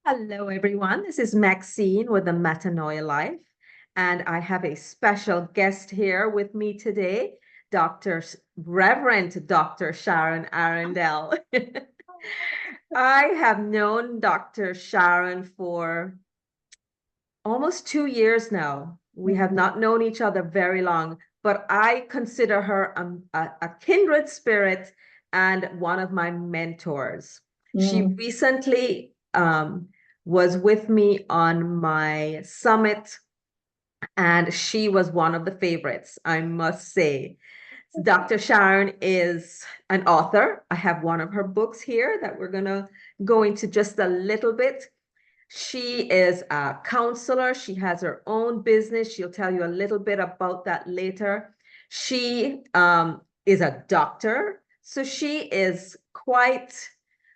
Hello, everyone. This is Maxine with the Metanoia Life, and I have a special guest here with me today, Reverend Dr. Sharon Arrindell. I have known Dr. Sharon for almost 2 years now. We have not known each other very long, but I consider her a kindred spirit and one of my mentors. She Mm. recently was with me on my summit, and she was one of the favorites, I must say. Dr. Sharon is an author. I have one of her books here that we're going to go into just a little bit. She is a counselor. She has her own business. She'll tell you a little bit about that later. She is a doctor. So she is quite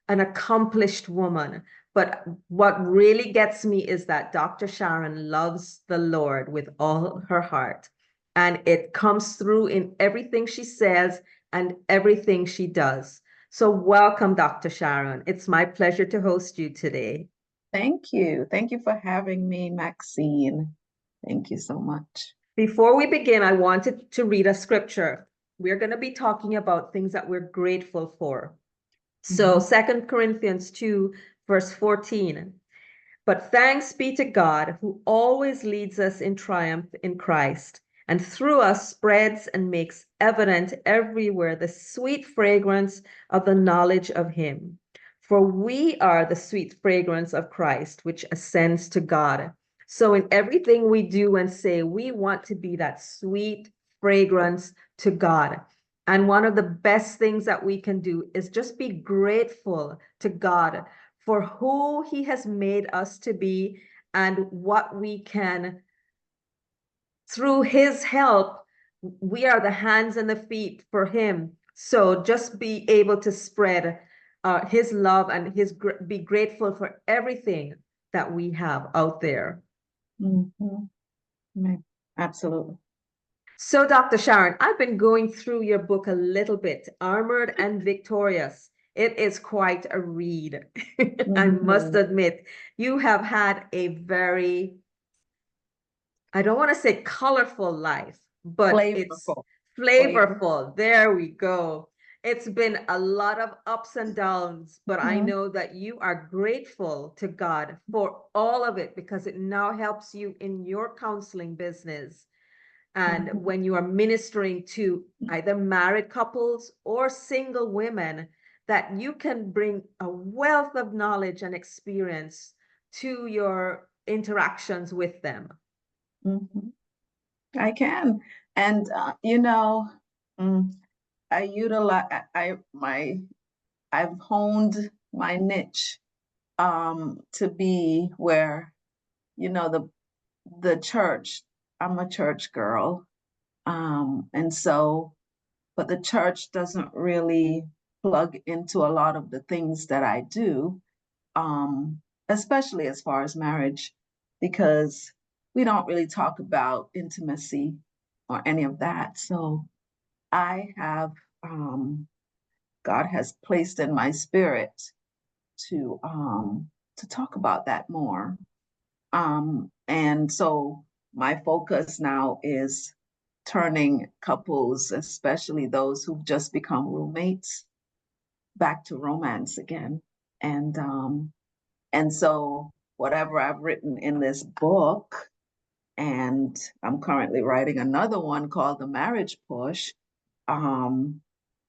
an accomplished woman. But what really gets me is that Dr. Sharon loves the Lord with all her heart. And it comes through in everything she says and everything she does. So welcome, Dr. Sharon. It's my pleasure to host you today. Thank you. Thank you for having me, Maxine. Thank you so much. Before we begin, I wanted to read a scripture. We're going to be talking about things that we're grateful for. So Mhm. 2 Corinthians 2, verse 14. But thanks be to God who always leads us in triumph in Christ, and through us spreads and makes evident everywhere the sweet fragrance of the knowledge of Him. For we are the sweet fragrance of Christ, which ascends to God. So in everything we do and say, we want to be that sweet fragrance to God. And one of the best things that we can do is just be grateful to God for who He has made us to be and what we can, through His help, we are the hands and the feet for Him. So just be able to spread His love and be grateful for everything that we have out there. Mhm. Absolutely. So, Dr. Sharon, I've been going through your book a little bit, Armored and Victorious. It is quite a read. I must Mhm. admit, you have had a very, I don't want to say colorful life, but it's Flavorful. Flavor. flavorful. There we go. It's been a lot of ups and downs, but I Mhm. know that you are grateful to God for all of it because it now helps you in your counseling business. And Mhm. when you are ministering to either married couples or single women, that you can bring a wealth of knowledge and experience to your interactions with them. Mhm. I can. And mm, I utilize I've honed my niche to be where, the church, I'm a church girl. And so, but the church doesn't really plug into a lot of the things that I do, especially as far as marriage, because we don't really talk about intimacy or any of that. So I have, God has placed in my spirit to talk about that more. And so my focus now is turning couples, especially those who've just become roommates, back to romance again. And and so whatever I've written in this book, and I'm currently writing another one called The Marriage Push. Um,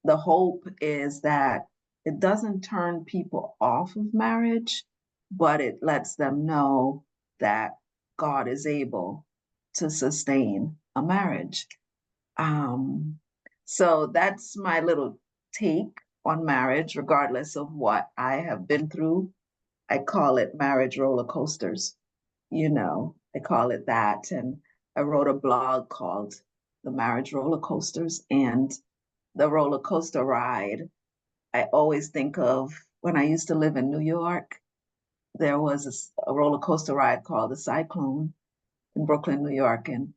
the hope is that it doesn't turn people off of marriage, but it lets them know that God is able to sustain a marriage. Um, so that's my little take on marriage, regardless of what I have been through. I call it marriage roller coasters. I call it that. And I wrote a blog called The Marriage Roller Coasters. And the roller coaster ride, I always think of when I used to live in New York. There was a roller coaster ride called the Cyclone in Brooklyn, New York. And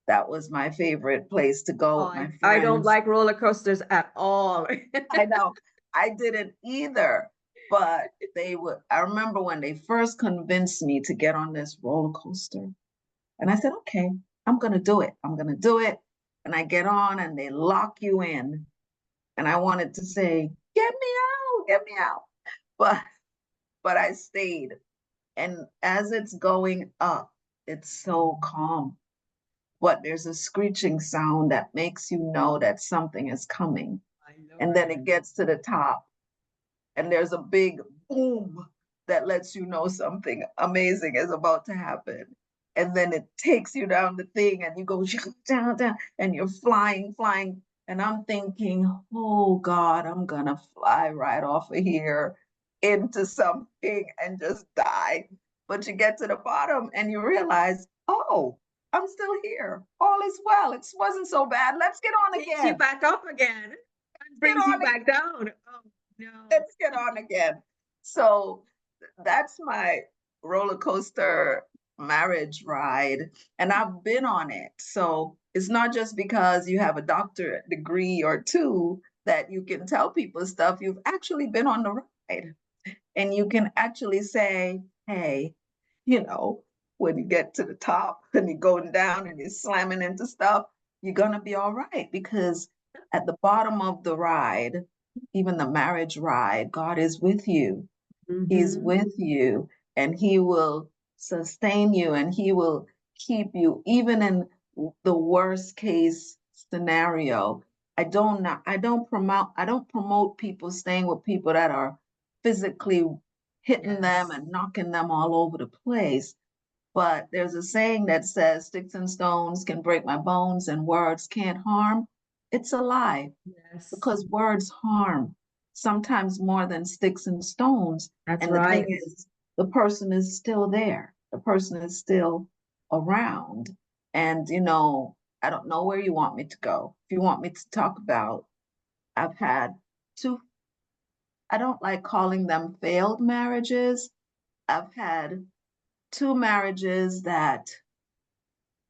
that was my favorite place to go Oh, with my I don't friends. like roller coasters at all. I know I didn't either. But I remember when they first convinced me to get on this roller coaster. And I said, okay, I'm going to do it. I'm going to do it. And I get on and they lock you in. And I wanted to say, get me out, get me out. But I stayed. And as it's going up, it's so calm. But there's a screeching sound that makes you know that something is coming. And then it gets to the top and there's a big boom that lets you know something amazing is about to happen. And then it takes you down the thing and you go down, down, and you're flying, flying. And I'm thinking, oh God, I'm gonna fly right off of here into something and just die. But you get to the bottom and you realize, oh, I'm still here. All is well. It wasn't so bad. Let's get on Takes you again. back up again and Get brings you on back down. Oh no. let's get on again. So that's my roller coaster marriage ride. And I've been on it. So it's not just because you have a doctorate degree or two that you can tell people stuff. You've actually been on the ride. And you can actually say, hey, when you get to the top and you're going down and you're slamming into stuff, you're going to be all right. Because at the bottom of the ride, even the marriage ride, God is with you. He's with you and he will sustain you and he will keep you even in the worst case scenario. I don't promote people staying with people that are physically hitting them and knocking them all over the place. But there's a saying that says sticks and stones can break my bones and words can't harm. It's a lie Yes. because words harm sometimes more than sticks and stones. That's And the right. thing is, the person is still there. The person is still around. And, I don't know where you want me to go. If you want me to talk about, I've had two, I don't like calling them failed marriages. I've had two marriages that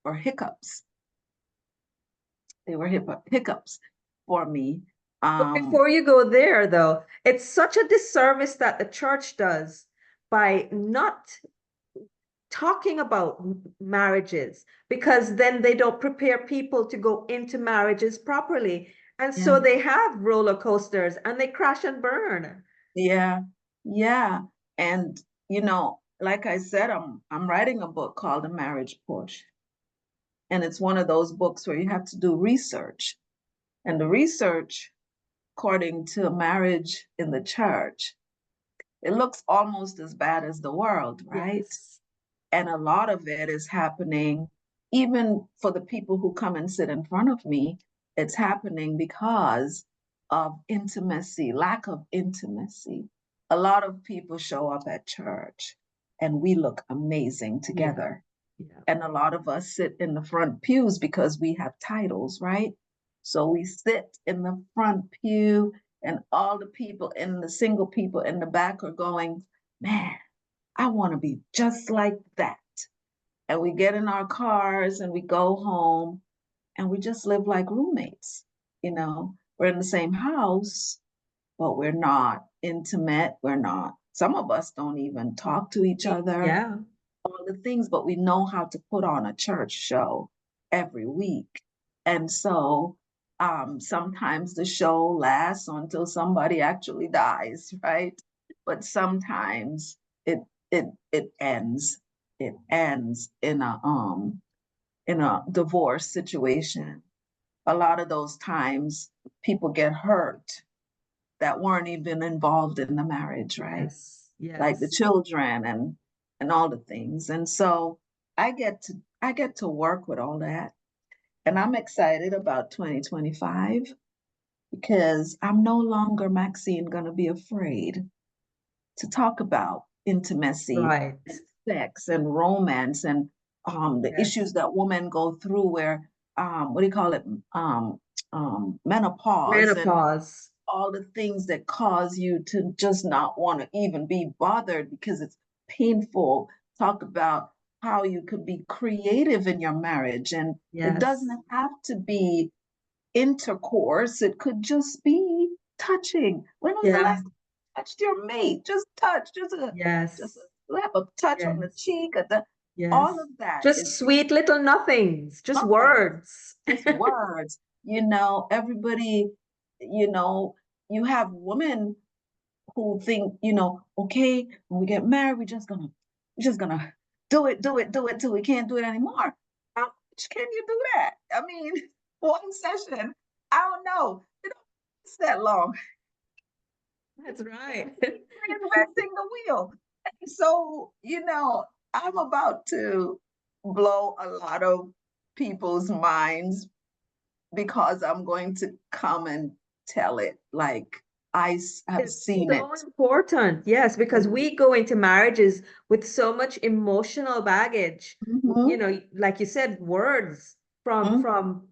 were hiccups. They were hiccups for me. But before you go there, though, it's such a disservice that the church does by not talking about marriages, because then they don't prepare people to go into marriages properly. And so Yeah. they have roller coasters and they crash and burn. Yeah, yeah. And like I said, I'm writing a book called The Marriage Push. And it's one of those books where you have to do research. And the research, according to marriage in the church, it looks almost as bad as the world, right? Yes. And a lot of it is happening, even for the people who come and sit in front of me, it's happening because of intimacy, lack of intimacy. A lot of people show up at church and we look amazing together. Yeah. And a lot of us sit in the front pews because we have titles, right? So we sit in the front pew and all the single people in the back are going, man, I want to be just like that. And we get in our cars and we go home and we just live like roommates. We're in the same house, but we're not intimate. Some of us don't even talk to each other, Yeah. all the things, but we know how to put on a church show every week. And so sometimes the show lasts until somebody actually dies, right? But sometimes it ends. It ends in a divorce situation. A lot of those times people get hurt that weren't even involved in the marriage, right? Yes. Like the Yes. children and all the things. And so I get to work with all that. And I'm excited about 2025 because I'm no longer, Maxine, going to be afraid to talk about intimacy Right. and sex and romance and the Yes. issues that women go through where, what do you call it, menopause and Menopause. all the things that cause you to just not want to even be bothered because it's painful. Talk about how you could be creative in your marriage. And it Yes. doesn't have to be intercourse, it could just be touching. When was the Yeah. last touched your mate, just touch, just Yes. a slap, a touch on the Yes. cheek, all Yes. of that is Just sweet little nothings, just nothing, words. just words. Everybody, you know, you have women who think, okay, when we get married, we're just gonna do it till we can't do it anymore. How much can you do that? I mean, one session, I don't know. It don't last that long. That's right. Reinventing the wheel. And so, I'm about to blow a lot of people's minds because I'm going to come and tell it like have It's seen so it. important. Yes, because we go into marriages with so much emotional baggage. Mhm, Like you said, words from mhm, from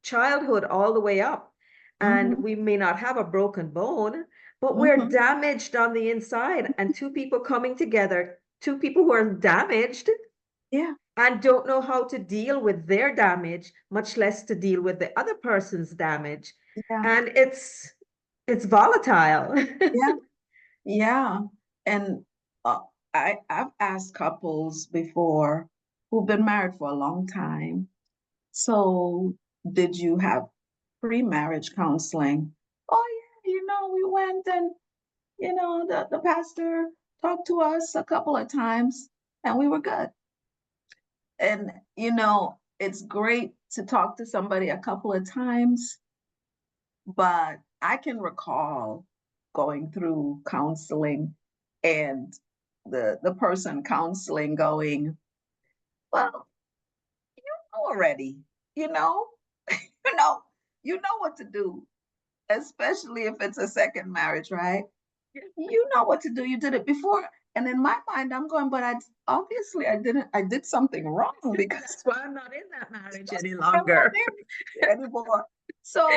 childhood all the way up. And mhm, we may not have a broken bone, but we're mhm. damaged on the inside. And two people coming together, two people who are damaged Yeah, and don't know how to deal with their damage, much less to deal with the other person's damage. yeah, And it's volatile. yeah, yeah. And uh, I've asked couples before who've been married for a long time. So, did you have pre-marriage counseling? Oh yeah, we went and the pastor talked to us a couple of times and we were good. And it's great to talk to somebody a couple of times, but I can recall going through counseling and the person counseling going, well, you know already, you know, you know, you know what to do, especially if it's a second marriage, right? You know what to do. You did it before. And in my mind, I'm going, but obviously I didn't, I did something wrong because That's why I'm not in that marriage any I'm not longer. there anymore. So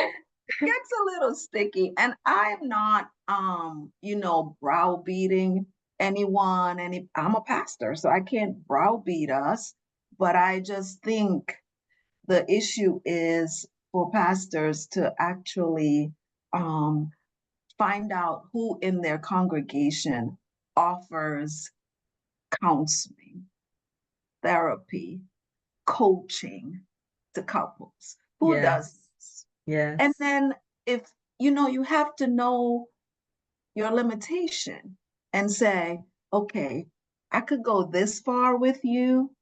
it gets a little sticky. And I'm not browbeating anyone. I'm a pastor, so I can't browbeat us. But I just think the issue is for pastors to actually um find out who in their congregation offers counseling, therapy, coaching to couples. Who does Yes. this? And Yes. then if you have to know your limitation and say, okay, I could go this far with you,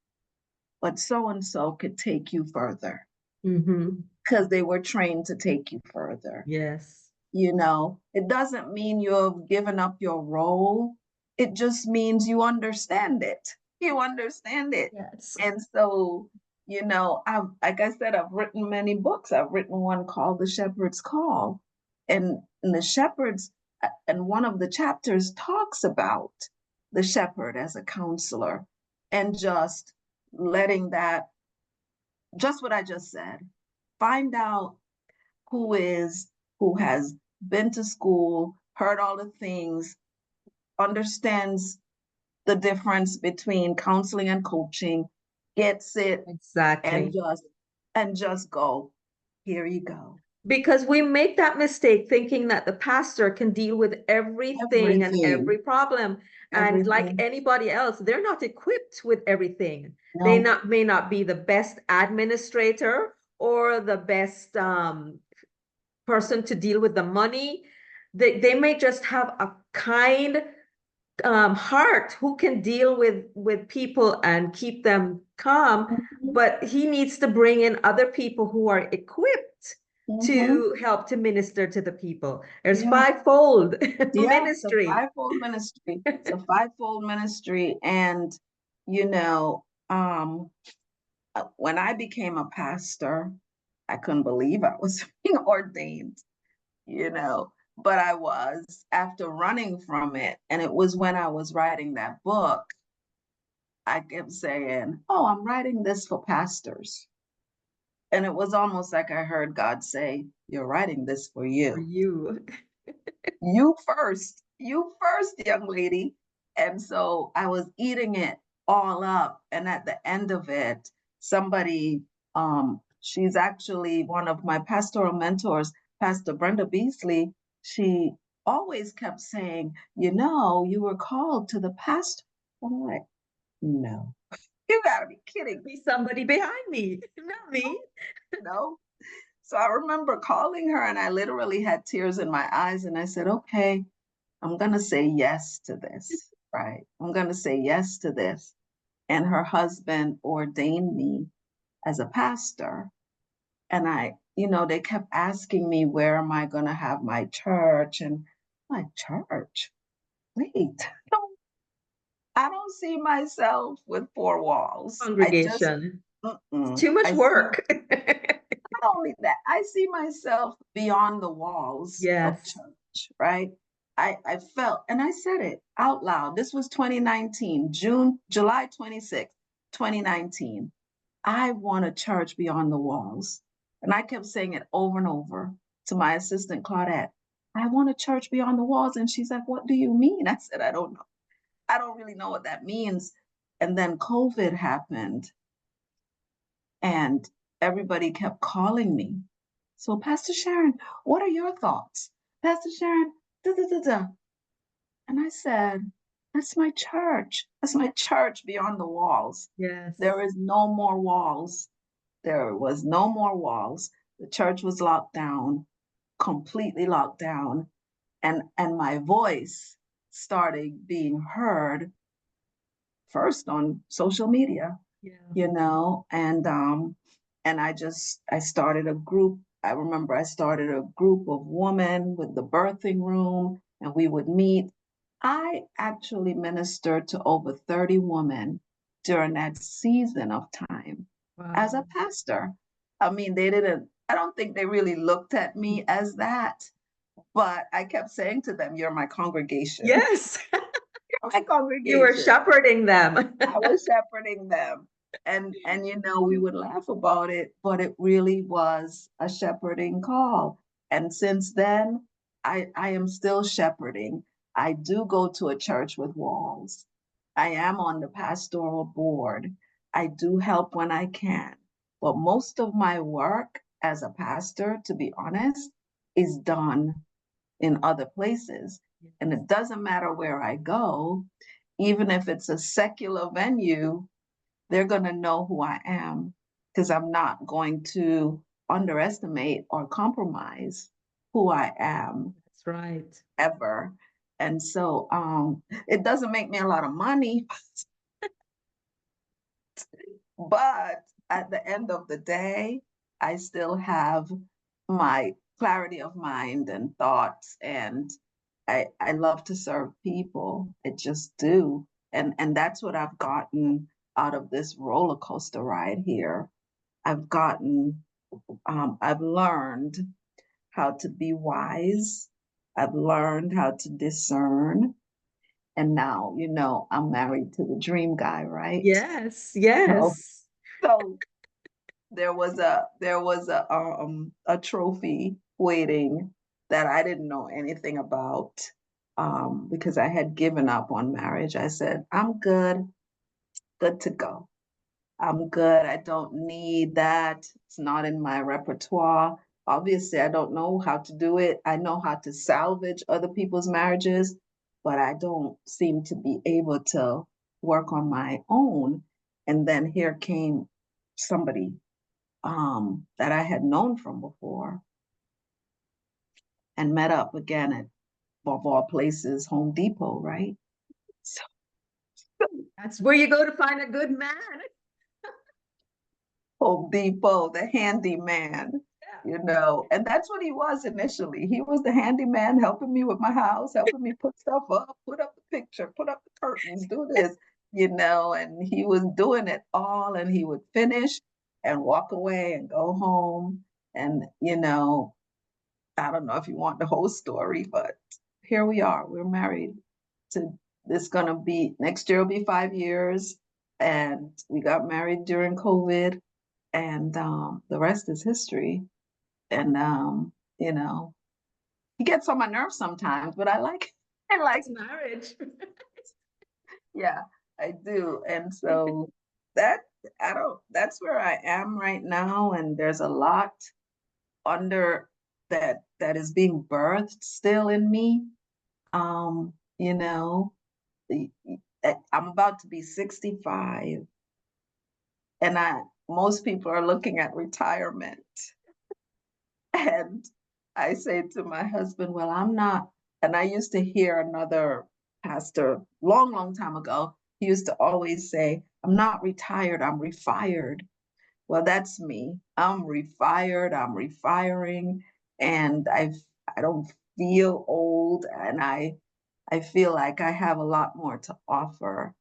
but so and so could take you further Mm-hmm. because they were trained to take you further. Yes. It doesn't mean you've given up your role. It just means you understand it. You understand it. Yes. And so, I've, like I said, I've written many books. I've written one called The Shepherd's Call. And the shepherds, and one of the chapters talks about the shepherd as a counselor and just letting that, just what I just said, find out who has been to school, heard all the things, understands the difference between counseling and coaching, gets it, and Exactly. just go, here you go. Because we make that mistake thinking that the pastor can deal with everything and Everything, every problem. And like everything. anybody else, they're not equipped with everything. They No. not may not be the best administrator or the best person to deal with the money. They may just have a kind heart who can deal with people and keep them calm, Mhm, but he needs to bring in other people who are equipped mhm. to help to minister to the people. There's Yeah, fivefold yeah, it's a ministry. fivefold ministry. It's a fivefold ministry. And, you know, um, when I became a pastor, I couldn't believe I was being ordained, but I was after running from it. And it was when I was writing that book, I kept saying, oh, I'm writing this for pastors. And it was almost like I heard God say, you're writing this for For you. you. You first, young lady. And so I was eating it all up. And at the end of it, somebody, she's actually one of my pastoral mentors, Pastor Brenda Beasley, she always kept saying, you were called to the pastor. I'm like, no, you gotta be kidding me. Be somebody behind me, not me. No. So I remember calling her and I literally had tears in my eyes and I said, okay, I'm going to say yes to this, right? I'm going to say yes to this. And her husband ordained me as a pastor. And they kept asking me, where am I going to have my church? And my church, wait, I don't see myself with four walls. Congregation. It's Mm-mm. too much I see work. not only that, I see myself beyond the walls of Yes. church, right? I felt, and I said it out loud. This was 2019, July 26th, 2019. I want a church beyond the walls. And I kept saying it over and over to my assistant, Claudette. I want a church beyond the walls. And she's like, what do you mean? I said, I don't know. I don't really know what that means. And then COVID happened and everybody kept calling me. So, Pastor Sharon, what are your thoughts? Pastor Sharon, da da da da. And I said, that's my church. That's my church beyond the walls. Yes. There is no more walls. There was no more walls. The church was locked down, completely locked down. And my voice started being heard first on social media, Yeah. and I started a group. I remember I started a group of women with the birthing room, and we would meet. I actually ministered to over 30 women during that season of time as a Wow. pastor. I mean, I don't think they really looked at me as that, but I kept saying to them, you're my congregation. Yes. You're my You were congregation. shepherding them. I was shepherding them. And we would laugh about it, but it really was a shepherding call. And since then, I am still shepherding. I do go to a church with walls. I am on the pastoral board. I do help when I can. But most of my work as a pastor, to be honest, is done in other places. And it doesn't matter where I go, even if it's a secular venue, they're going to know who I am because I'm not going to underestimate or compromise who I am That's right. ever. And so it doesn't make me a lot of money, but at the end of the day, I still have my clarity of mind and thoughts, and I love to serve people. I just do. And that's what I've gotten out of this roller coaster ride here. I've learned how to be wise. I've learned how to discern. And now, I'm married to the dream guy, right? Yes. So, Yes. so there was a trophy waiting that I didn't know anything about, because I had given up on marriage. I said, I'm good to go. I'm good. I don't need that. It's not in my repertoire. Obviously, I don't know how to do it. I know how to salvage other people's marriages, but I don't seem to be able to work on my own. And then here came somebody that I had known from before and met up again at, of all places, Home Depot, right? So, That's where you go to find a good man. Home Depot, the handyman, and that's what he was initially. He was the handyman helping me with my house, helping me put stuff up, put up the picture, put up the curtains, do this, and he was doing it all and he would finish and walk away and go home. And, I don't know if you want the whole story, but here we are. We're married to this gonna be next year will be 5 years. And we got married during COVID, and the rest is history. And he gets on my nerves sometimes, but I like It's marriage. yeah, I do. And so that I don't that's where I am right now. And there's a lot under that is being birthed still in me. You know, I'm about to be 65, and most people are looking at retirement. And I say to my husband, well, I'm not. And I used to hear another pastor long, long time ago. He used to always say, I'm not retired, I'm refired. Well, that's me. I'm refired, I'm refiring, and I don't feel old, and I feel like I have a lot more to offer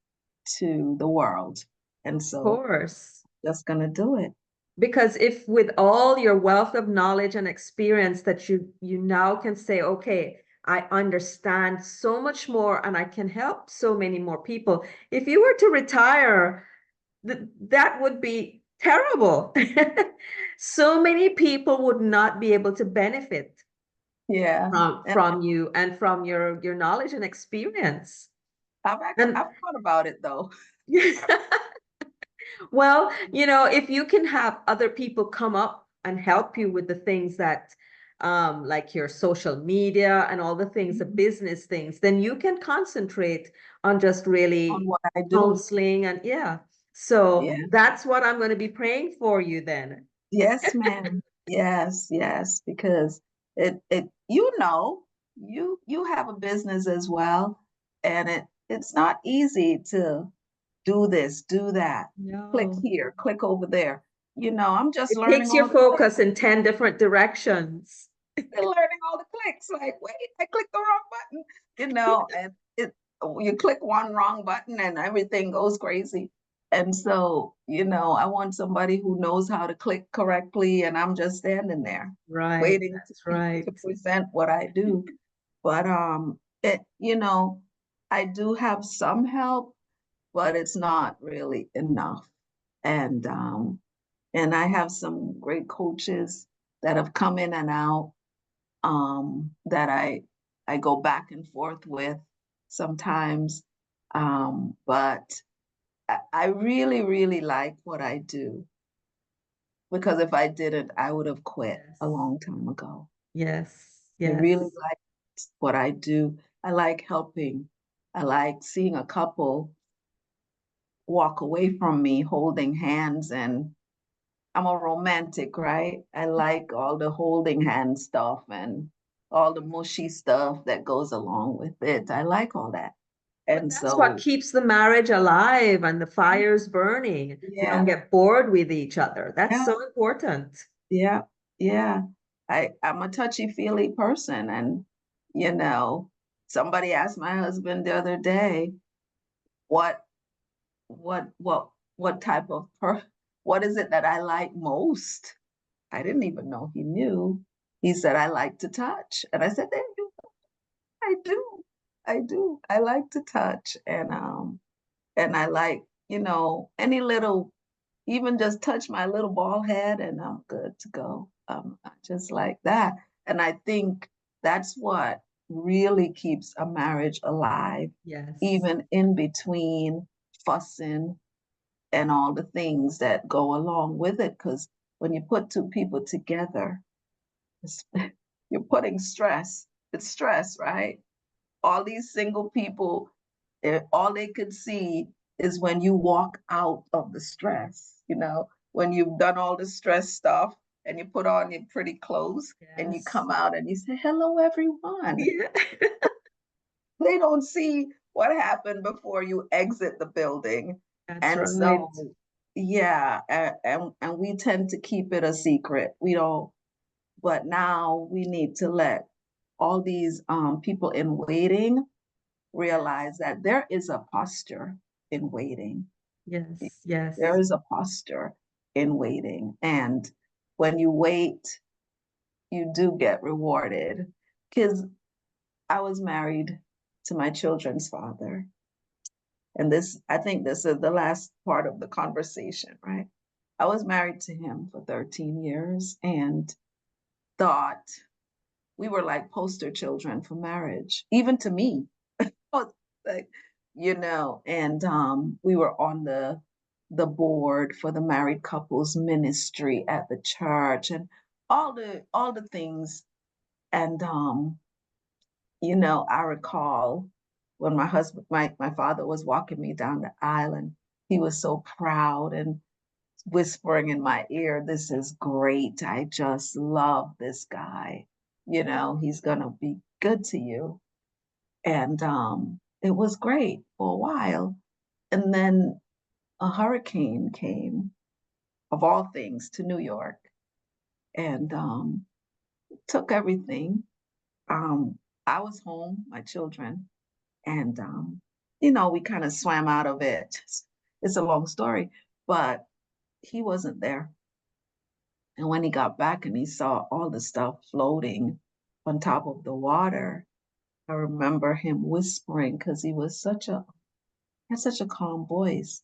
to the world. And Of so course. just gonna do it. Because if with all your wealth of knowledge and experience that you now can say, okay, I understand so much more and I can help so many more people. If you were to retire, that would be terrible. So many people would not be able to benefit Yeah. And from you and from your knowledge and experience. And I've thought about it though. well, if you can have other people come up and help you with the things that, like your social media and all the things, the business things, then you can concentrate on just On really what I do. counseling and yeah. So Yeah. that's what I'm going to be praying for you then. Yes, ma'am. Yes, yes, because you have a business as well, and it's not easy to do this, do that, click No. here, click over there. I'm just It learning takes your all the clicks. focus in 10 different directions. Still learning all the clicks. Like, wait, I clicked the wrong button, and you click one wrong button and everything goes crazy. And so, I want somebody who knows how to click correctly, and I'm just standing there Right, waiting that's right. to present what I do. But I do have some help, but it's not really enough. And I have some great coaches that have come in and out, that I go back and forth with sometimes. But I really, really like what I do, because if I didn't, I would have quit a Yes, long time ago. yes, I really yes. like what I do. I like helping. I like seeing a couple walk away from me holding hands, and I'm a romantic, right? I like all the holding hand stuff and all the mushy stuff that goes along with it. I like all that. But And that's what so, keeps the marriage alive and the fires burning. You don't yeah, get bored with each other. That's yeah, so important. yeah, yeah. I'm a touchy-feely person. And, you know, somebody asked my husband the other day, what, what type of what is it that I like most? I didn't even know he knew. He said, I like to touch. And I said, there you go. I do. I do. I like to touch. And I like, any little, even just touch my little bald head and I'm good to go. I just like that. And I think that's what really keeps a marriage alive, Yes. even in between fussing and all the things that go along with it. Because when you put two people together, you're putting stress. It's stress, right? All these single people, all they could see is when you walk out of the stress, when you've done all the stress stuff and you put on your pretty clothes and you Yes. come out and you say, hello, everyone. Yeah. They don't see what happened before you exit the building. That's And right. so, yeah, and we tend to keep it a secret. We don't, but now we need to let all these people in waiting realize that there is a posture in waiting. Yes. Yes. There is a posture in waiting. And when you wait, you do get rewarded. Because I was married to my children's father. And I think this is the last part of the conversation, right? I was married to him for 13 years and thought we were like poster children for marriage, even to me. Like, and we were on the board for the married couples ministry at the church and all the things. And You know, I recall when my father was walking me down the aisle, and he was so proud and whispering in my ear, "This is great. I just love this guy. You know, he's gonna be good to you." And it was great for a while. And then a hurricane came, of all things, to New York, and took everything. I was home, my children, and you know, we kind of swam out of it. It's a long story, but he wasn't there. And when he got back and he saw all the stuff floating on top of the water, I remember him whispering, because he was had such a calm voice.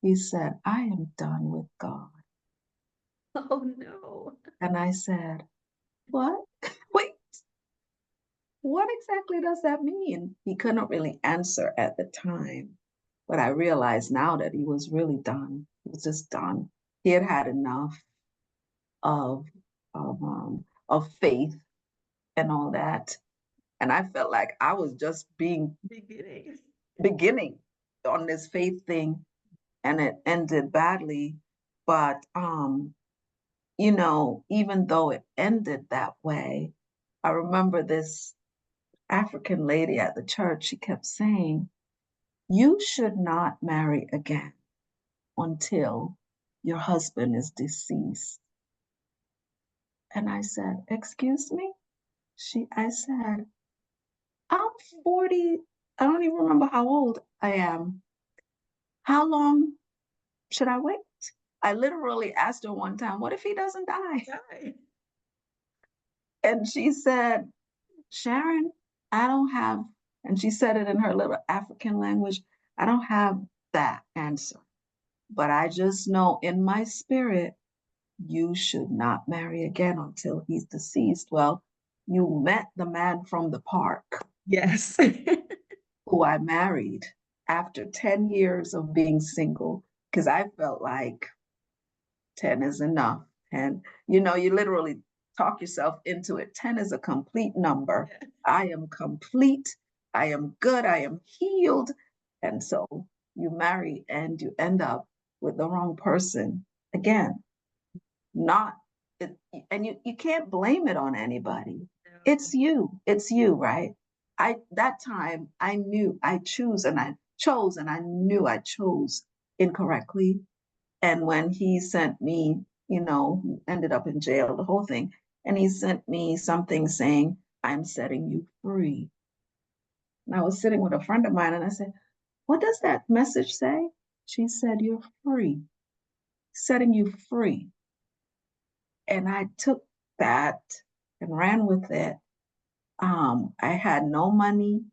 He said, "I am done with God." Oh no. And I said, "What? Wait, what exactly does that mean?" He couldn't really answer at the time, but I realized now that he was really done. He was just done. He had had enough of of faith and all that, and I felt like I was just beginning on this faith thing, and it ended badly. But you know, even though it ended that way, I remember this African lady at the church, she kept saying, "You should not marry again until your husband is deceased." And I said, "Excuse me?" I said, "I'm 40. I don't even remember how old I am. How long should I wait?" I literally asked her one time, "What if he doesn't die?" Die. And she said, "Sharon, I don't have," and she said it in her little African language, "I don't have that answer. But I just know in my spirit, you should not marry again until he's deceased." Well, you met the man from the park Yes. who I married after 10 years of being single, because I felt like 10 is enough. And, you know, you literally talk yourself into it. 10 is a complete number. I am complete. I am good. I am healed. And so you marry and you end up with the wrong person again. Not it, and you can't blame it on anybody. It's you, right? That time I knew I chose and I knew I chose incorrectly. And when he sent me, you know, he ended up in jail, the whole thing, and he sent me something saying, "I'm setting you free." And I was sitting with a friend of mine and I said, "What does that message say?" She said, "You're free, setting you free." And I took that and ran with it. I had no money.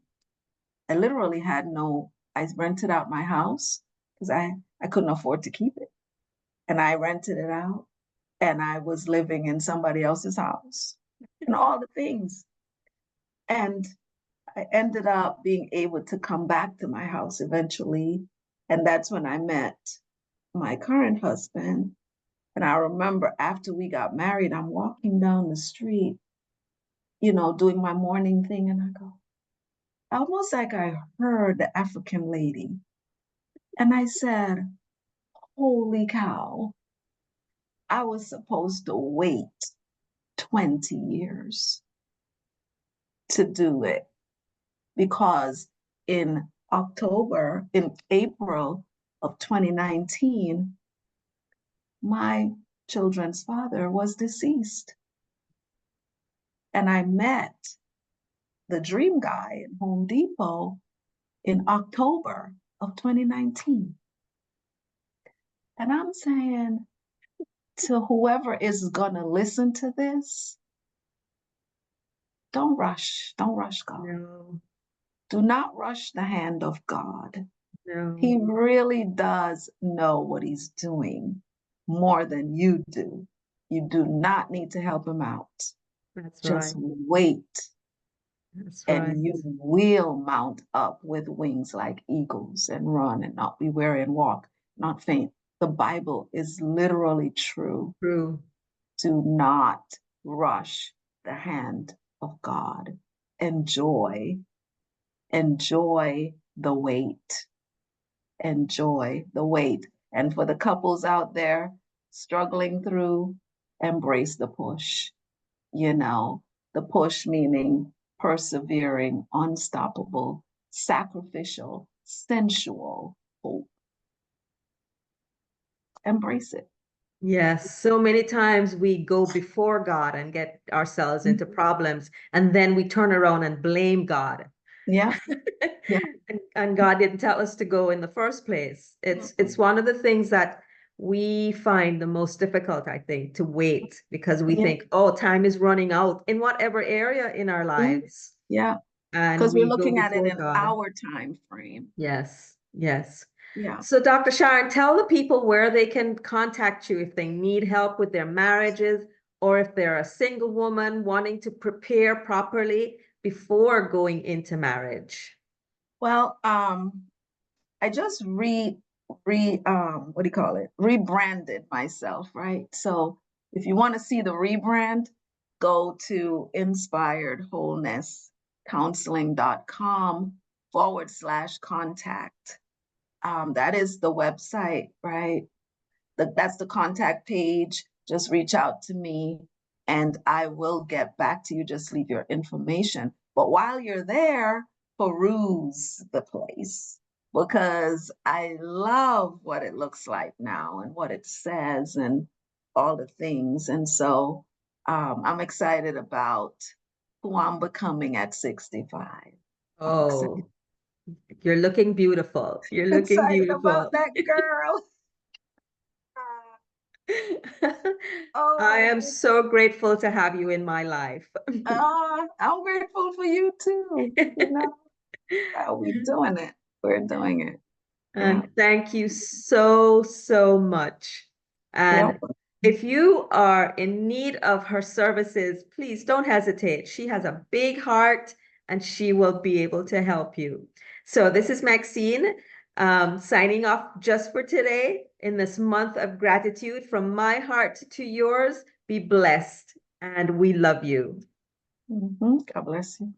I literally had no, I rented out my house because I couldn't afford to keep it. And I rented it out, and I was living in somebody else's house and all the things. And I ended up being able to come back to my house eventually. And that's when I met my current husband. And I remember after we got married, I'm walking down the street, you know, doing my morning thing, and I go, almost like I heard the African lady. And I said, "Holy cow, I was supposed to wait 20 years to do it." Because in April of 2019, my children's father was deceased. And I met the dream guy in Home Depot in October of 2019. And I'm saying to whoever is going to listen to this, don't rush God. No, Do not rush the hand of God. no. He really does know what he's doing more than you do. You do not need to help him out. That's right. Just wait, That's right. and you will mount up with wings like eagles and run and not be weary and walk, not faint. The Bible is literally true. True. Do not rush the hand of God. enjoy, enjoy the wait, enjoy the wait. And for the couples out there struggling through, embrace the push. You know, the push meaning persevering, unstoppable, sacrificial, sensual hope. Embrace it. Yes, so many times we go before God and get ourselves into problems, and then we turn around and blame God. Yeah, yeah. And God didn't tell us to go in the first place. It's one of the things that we find the most difficult, I think, to wait because we Yeah, think, oh, time is running out in whatever area in our yeah, lives, yeah. and Because we're we go looking at it before in God. our time frame. Yes, yes. Yeah. So, Dr. Sharon, tell the people where they can contact you if they need help with their marriages or if they're a single woman wanting to prepare properly before going into marriage. Well, I just what do you call it? Rebranded myself, right? So if you want to see the rebrand, go to inspiredwholenesscounseling.com/contact. That is the website, right? That's the contact page. Just reach out to me and I will get back to you. Just leave your information. But while you're there, peruse the place because I love what it looks like now and what it says and all the things. And so I'm excited about who I'm becoming at 65. I'm excited, Oh, you're looking beautiful. You're looking excited about beautiful. that girl. Oh I my am goodness. so grateful to have you in my life. I'm grateful for you too. You know, we're doing it. We're doing it. Yeah. And thank you so, so much. Yeah. And if you are in need of her services, please don't hesitate. She has a big heart and she will be able to help you. So this is Maxine, signing off just for today in this month of gratitude from my heart to yours. Be blessed and we love you. God bless you.